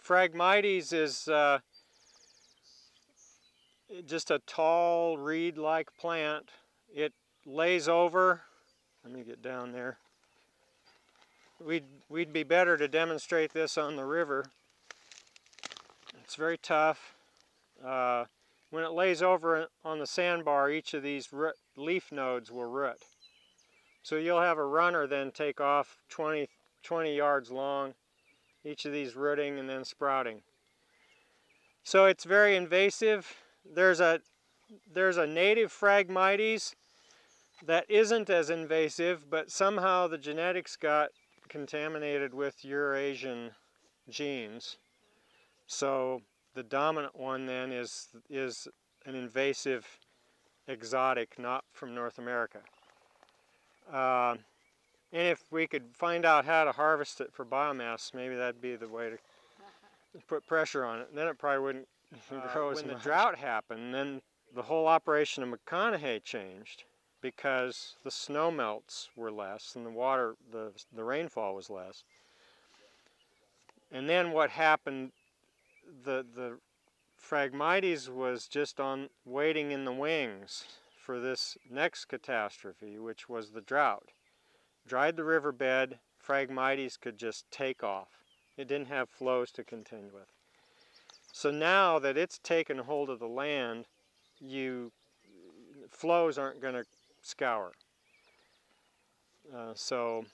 Phragmites is just a tall reed-like plant. It lays over. Let me get down there. We'd be better to demonstrate this on the river. It's very tough. When it lays over on the sandbar, each of these leaf nodes will root. So you'll have a runner then take off 20 yards long, each of these rooting and then sprouting. So it's very invasive. There's a native Phragmites that isn't as invasive, but somehow the genetics got contaminated with Eurasian genes. So the dominant one then is an invasive exotic, not from North America. And if we could find out how to harvest it for biomass, maybe that'd be the way to put pressure on it. Then it probably wouldn't grow as much. When the drought happened, then the whole operation of McConaughey changed because the snow melts were less and the water, the rainfall was less. And then what happened, the Phragmites was just waiting in the wings for this next catastrophe, which was the drought. Dried the riverbed, Phragmites could just take off. It didn't have flows to contend with. So now that it's taken hold of the land, flows aren't going to scour. So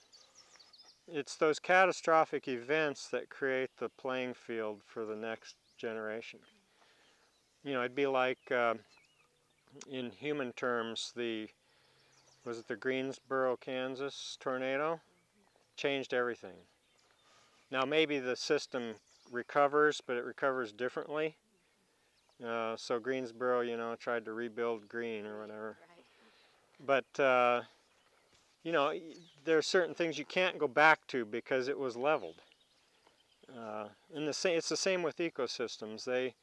it's those catastrophic events that create the playing field for the next generation. You know, it'd be like, in human terms, was it the Greensboro, Kansas tornado? Changed everything. Now maybe the system recovers, but it recovers differently. So Greensboro, you know, tried to rebuild green or whatever. Right. But, you know, there are certain things you can't go back to because it was leveled. And it's the same with ecosystems.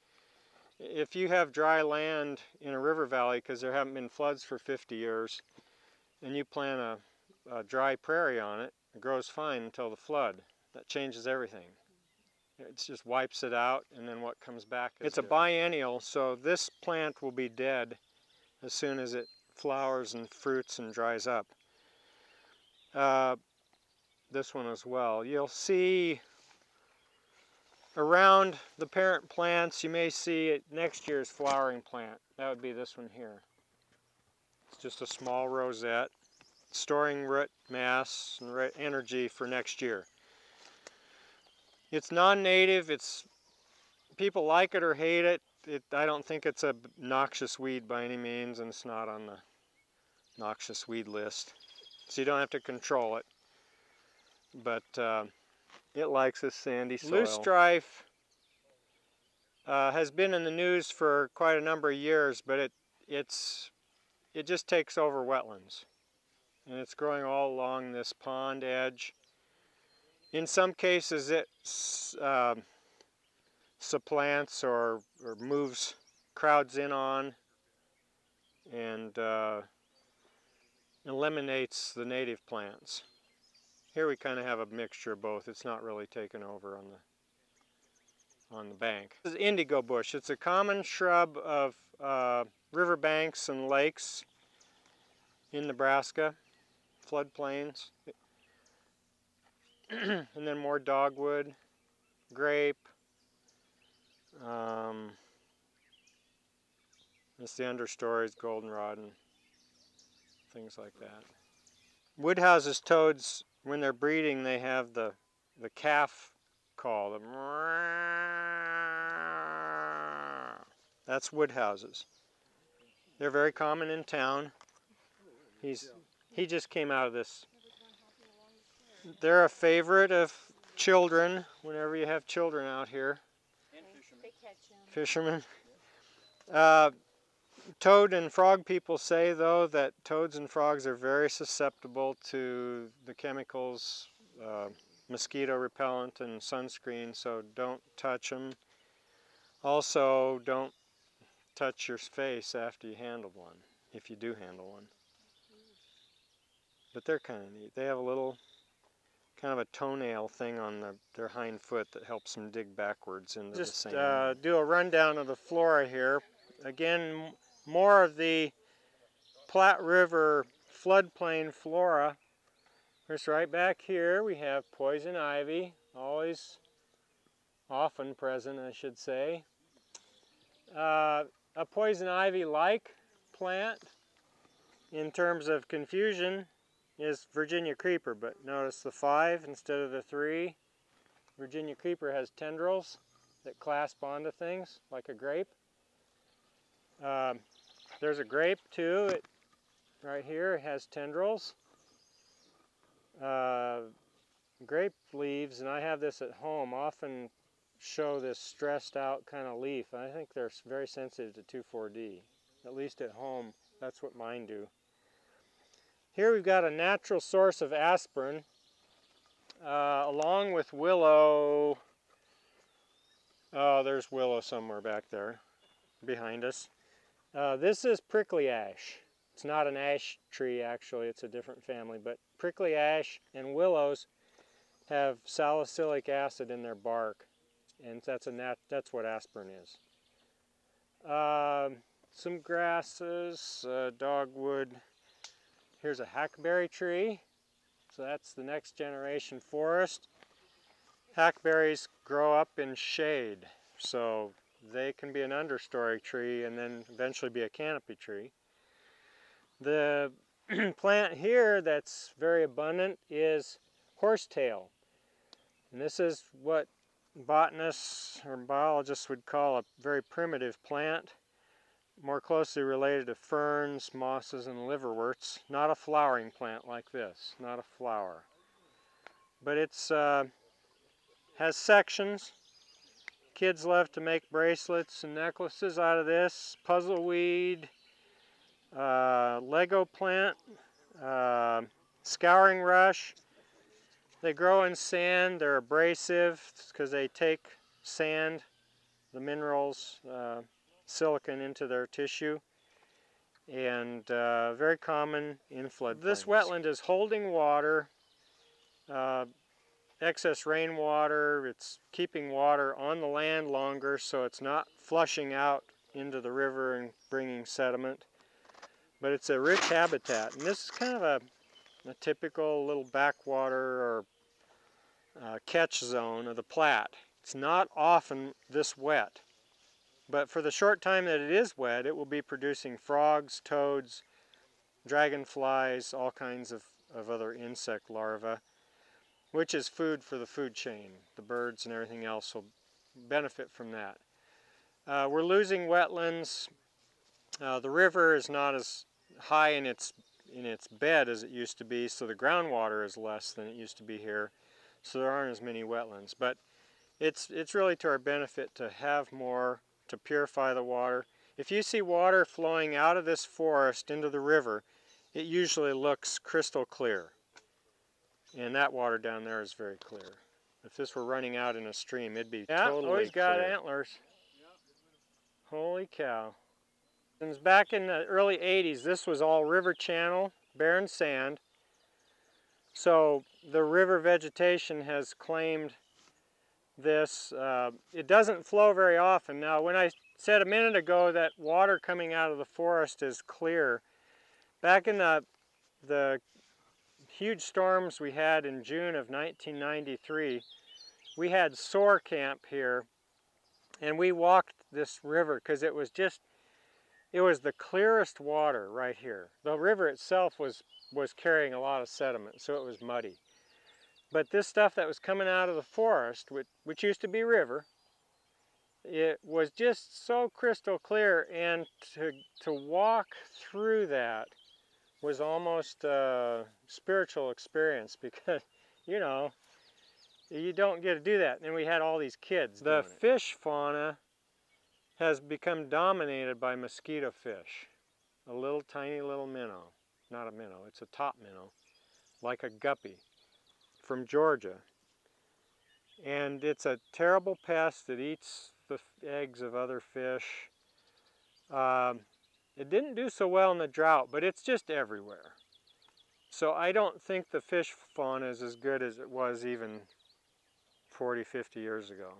If you have dry land in a river valley because there haven't been floods for 50 years, and you plant a dry prairie on it, it grows fine until the flood. That changes everything. It just wipes it out, and then what comes back is It's a biennial, so this plant will be dead as soon as it flowers and fruits and dries up. This one as well. You'll see around the parent plants, you may see next year's flowering plant. That would be this one here. It's just a small rosette, storing root mass and root energy for next year. It's non-native. People like it or hate it. I don't think it's a noxious weed by any means, and it's not on the noxious weed list. So you don't have to control it. But it likes this sandy soil. Loosestrife has been in the news for quite a number of years, but it just takes over wetlands. And it's growing all along this pond edge. In some cases it supplants or crowds in on and eliminates the native plants. Here we kind of have a mixture of both. It's not really taken over on the bank. This is indigo bush. It's a common shrub of riverbanks and lakes in Nebraska, floodplains. And then more dogwood, grape. It's the understories, goldenrod, and things like that. Woodhouse's toads, when they're breeding, they have the calf call. That's woodhouses. They're very common in town. He just came out of this. They're a favorite of children whenever you have children out here. And fishermen. Fishermen. Toad and frog people say, though, that toads and frogs are very susceptible to the chemicals, mosquito repellent and sunscreen, so don't touch them. Also, don't touch your face after you handle one, if you do handle one. But they're kind of neat. They have a little kind of a toenail thing on their hind foot that helps them dig backwards into the sand. Just do a rundown of the flora here. Again, more of the Platte River floodplain flora. Just right back here we have poison ivy, often present, I should say. A poison ivy-like plant in terms of confusion is Virginia creeper, but notice the 5 instead of the 3. Virginia creeper has tendrils that clasp onto things like a grape. There's a grape too, right here, it has tendrils. Grape leaves, and I have this at home, often show this stressed out kind of leaf. I think they're very sensitive to 2,4-D. At least at home, that's what mine do. Here we've got a natural source of aspirin, along with willow. Oh, there's willow somewhere back there behind us. This is prickly ash. It's not an ash tree, actually, it's a different family, but prickly ash and willows have salicylic acid in their bark, and that's what aspirin is. Some grasses, dogwood. Here's a hackberry tree, so that's the next generation forest. Hackberries grow up in shade, so they can be an understory tree and then eventually be a canopy tree. The plant here that's very abundant is horsetail. And this is what botanists or biologists would call a very primitive plant, more closely related to ferns, mosses, and liverworts. Not a flowering plant like this, not a flower. But it's has sections. Kids love to make bracelets and necklaces out of this. Puzzleweed, Lego plant, scouring rush. They grow in sand. They're abrasive because they take sand, the minerals, silicon into their tissue, and very common in floodplains. This wetland is holding water, excess rainwater. It's keeping water on the land longer, so it's not flushing out into the river and bringing sediment. But it's a rich habitat, and this is kind of a typical little backwater or catch zone of the Platte. It's not often this wet, but for the short time that it is wet, it will be producing frogs, toads, dragonflies, all kinds of other insect larvae, which is food for the food chain. The birds and everything else will benefit from that. We're losing wetlands. The river is not as high in its bed as it used to be, so the groundwater is less than it used to be here, so there aren't as many wetlands. But it's really to our benefit to have more, to purify the water. If you see water flowing out of this forest into the river, it usually looks crystal clear. And that water down there is very clear. If this were running out in a stream, it'd be totally clear. He's got antlers. Holy cow. Since back in the early 80s, this was all river channel, barren sand. So the river vegetation has claimed this. It doesn't flow very often. Now, when I said a minute ago that water coming out of the forest is clear, back in the huge storms we had in June of 1993, we had SOAR camp here, and we walked this river because it was the clearest water right here. The river itself was carrying a lot of sediment, so it was muddy. But this stuff that was coming out of the forest, which used to be river, it was just so crystal clear, and to walk through that was almost a spiritual experience, because, you know, you don't get to do that. And we had all these kids. The fish fauna has become dominated by mosquito fish. A little tiny little minnow. Not a minnow, it's a top minnow, like a guppy from Georgia. And it's a terrible pest that eats the eggs of other fish. It didn't do so well in the drought, but it's just everywhere. So I don't think the fish fauna is as good as it was even 40, 50 years ago.